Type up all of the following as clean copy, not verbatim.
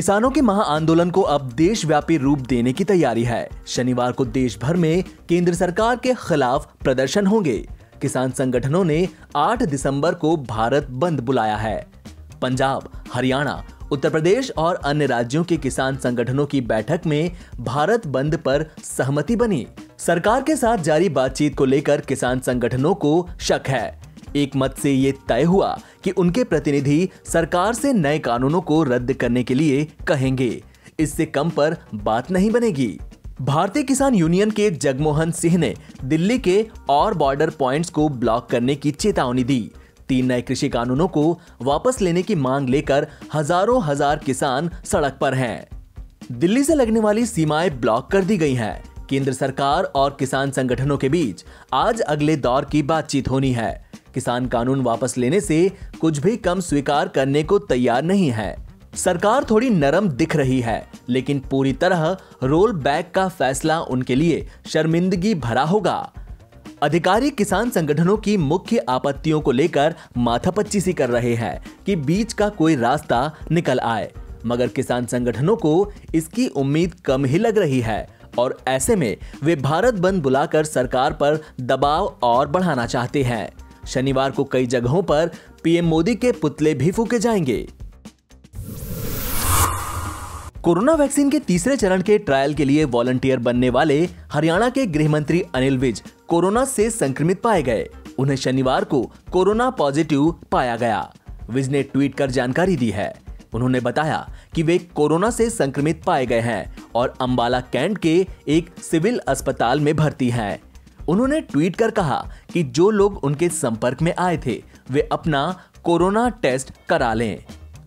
किसानों के महाआंदोलन को अब देशव्यापी रूप देने की तैयारी है। शनिवार को देश भर में केंद्र सरकार के खिलाफ प्रदर्शन होंगे। किसान संगठनों ने 8 दिसंबर को भारत बंद बुलाया है। पंजाब, हरियाणा, उत्तर प्रदेश और अन्य राज्यों के किसान संगठनों की बैठक में भारत बंद पर सहमति बनी। सरकार के साथ जारी बातचीत को लेकर किसान संगठनों को शक है। एक मत से ये तय हुआ कि उनके प्रतिनिधि सरकार से नए कानूनों को रद्द करने के लिए कहेंगे। इससे कम पर बात नहीं बनेगी। भारतीय किसान यूनियन के जगमोहन सिंह ने दिल्ली के और बॉर्डर पॉइंट्स को ब्लॉक करने की चेतावनी दी। 3 नए कृषि कानूनों को वापस लेने की मांग लेकर हजार किसान सड़क पर हैं। दिल्ली से लगने वाली सीमाएं ब्लॉक कर दी गई हैं। केंद्र सरकार और किसान संगठनों के बीच आज अगले दौर की बातचीत होनी है। किसान कानून वापस लेने से कुछ भी कम स्वीकार करने को तैयार नहीं है। सरकार थोड़ी नरम दिख रही है, लेकिन पूरी तरह रोल बैक का फैसला उनके लिए शर्मिंदगी भरा होगा। अधिकारी किसान संगठनों की मुख्य आपत्तियों को लेकर माथापच्चीसी कर रहे हैं कि बीच का कोई रास्ता निकल आए, मगर किसान संगठनों को इसकी उम्मीद कम ही लग रही है और ऐसे में वे भारत बंद बुलाकर सरकार पर दबाव और बढ़ाना चाहते हैं। शनिवार को कई जगहों पर पीएम मोदी के पुतले भी फूके जाएंगे। कोरोना वैक्सीन के तीसरे चरण के ट्रायल के लिए वॉलंटियर बनने वाले हरियाणा के गृह मंत्री अनिल विज कोरोना से संक्रमित पाए गए। उन्हें शनिवार को कोरोना पॉजिटिव पाया गया। विज ने ट्वीट कर जानकारी दी है। उन्होंने बताया कि वे कोरोना से संक्रमित पाए गए हैं और अंबाला कैंट के एक सिविल अस्पताल में भर्ती हैं। उन्होंने ट्वीट कर कहा कि जो लोग उनके संपर्क में आए थे वे अपना कोरोना टेस्ट करा लें।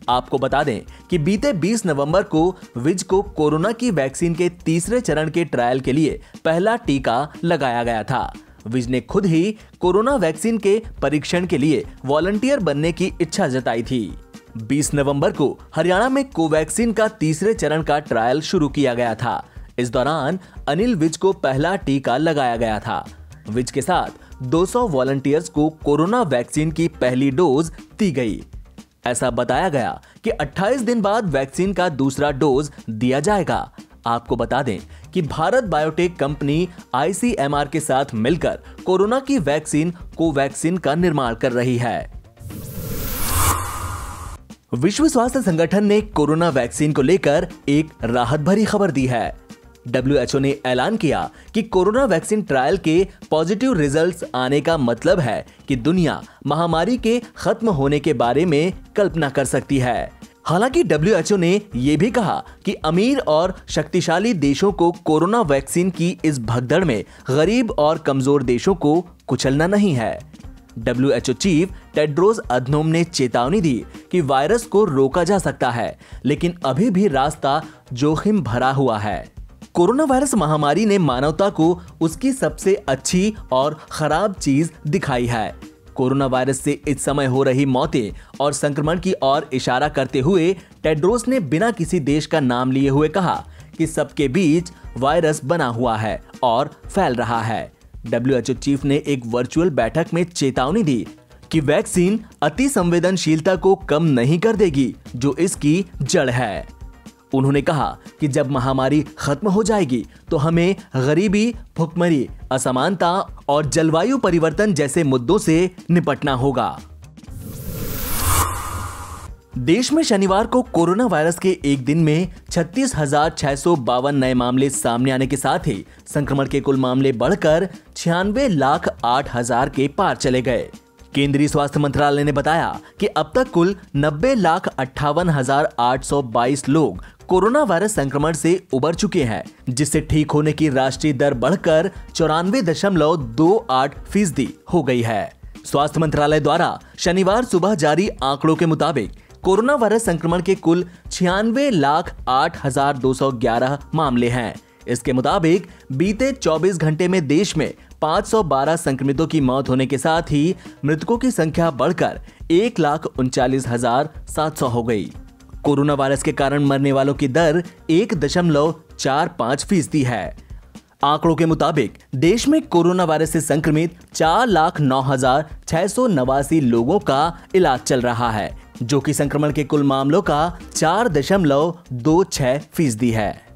आपको बता दें कि बीते 20 नवंबर को विज को कोरोना की वैक्सीन के तीसरे चरण के ट्रायल के लिए पहला टीका लगाया गया था। विज ने खुद ही कोरोना वैक्सीन के परीक्षण के लिए वॉलंटियर बनने की इच्छा जताई थी। 20 नवंबर को हरियाणा में कोवैक्सीन का तीसरे चरण का ट्रायल शुरू किया गया था। इस दौरान अनिल विज को पहला टीका लगाया गया था। विज के साथ 200 वॉलंटियर्स को कोरोना वैक्सीन की पहली डोज दी गई। ऐसा बताया गया कि 28 दिन बाद वैक्सीन का दूसरा डोज दिया जाएगा। आपको बता दें कि भारत बायोटेक कंपनी आईसीएमआर के साथ मिलकर कोरोना की वैक्सीन कोवैक्सीन का निर्माण कर रही है। विश्व स्वास्थ्य संगठन ने कोरोना वैक्सीन को लेकर एक राहत भरी खबर दी है। WHO ने ऐलान किया कि कोरोना वैक्सीन ट्रायल के पॉजिटिव रिजल्ट्स आने का मतलब है कि दुनिया महामारी के खत्म होने के बारे में कल्पना कर सकती है। हालांकि WHO ने यह भी कहा कि अमीर और शक्तिशाली देशों को कोरोना वैक्सीन की इस भगदड़ में गरीब और कमजोर देशों को कुचलना नहीं है। WHO चीफ टेड्रोस अधनोम ने चेतावनी दी कि वायरस को रोका जा सकता है, लेकिन अभी भी रास्ता जोखिम भरा हुआ है। कोरोना वायरस महामारी ने मानवता को उसकी सबसे अच्छी और खराब चीज दिखाई है। कोरोना वायरस से इस समय हो रही मौतें और संक्रमण की ओर इशारा करते हुए टेड्रोस ने बिना किसी देश का नाम लिए हुए कहा कि सबके बीच वायरस बना हुआ है और फैल रहा है। WHO चीफ ने एक वर्चुअल बैठक में चेतावनी दी कि वैक्सीन अति संवेदनशीलता को कम नहीं कर देगी, जो इसकी जड़ है। उन्होंने कहा कि जब महामारी खत्म हो जाएगी तो हमें गरीबी, भुखमरी, असमानता और जलवायु परिवर्तन जैसे मुद्दों से निपटना होगा। देश में शनिवार को कोरोना वायरस के एक दिन में 36,652 नए मामले सामने आने के साथ ही संक्रमण के कुल मामले बढ़कर 96,08,000 के पार चले गए। केंद्रीय स्वास्थ्य मंत्रालय ने बताया कि अब तक कुल 90,58,822 लोग कोरोना वायरस संक्रमण से उबर चुके हैं, जिससे ठीक होने की राष्ट्रीय दर बढ़कर 94.28% हो गई है। स्वास्थ्य मंत्रालय द्वारा शनिवार सुबह जारी आंकड़ों के मुताबिक कोरोना वायरस संक्रमण के कुल 96,08,211 मामले हैं। इसके मुताबिक बीते 24 घंटे में देश में 512 संक्रमितों की मौत होने के साथ ही मृतकों की संख्या बढ़कर 1,39,700 हो गई। कोरोना वायरस के कारण मरने वालों की दर 1.45% है। आंकड़ों के मुताबिक देश में कोरोना वायरस से संक्रमित 4,09,689 लोगों का इलाज चल रहा है, जो कि संक्रमण के कुल मामलों का 4.26% है।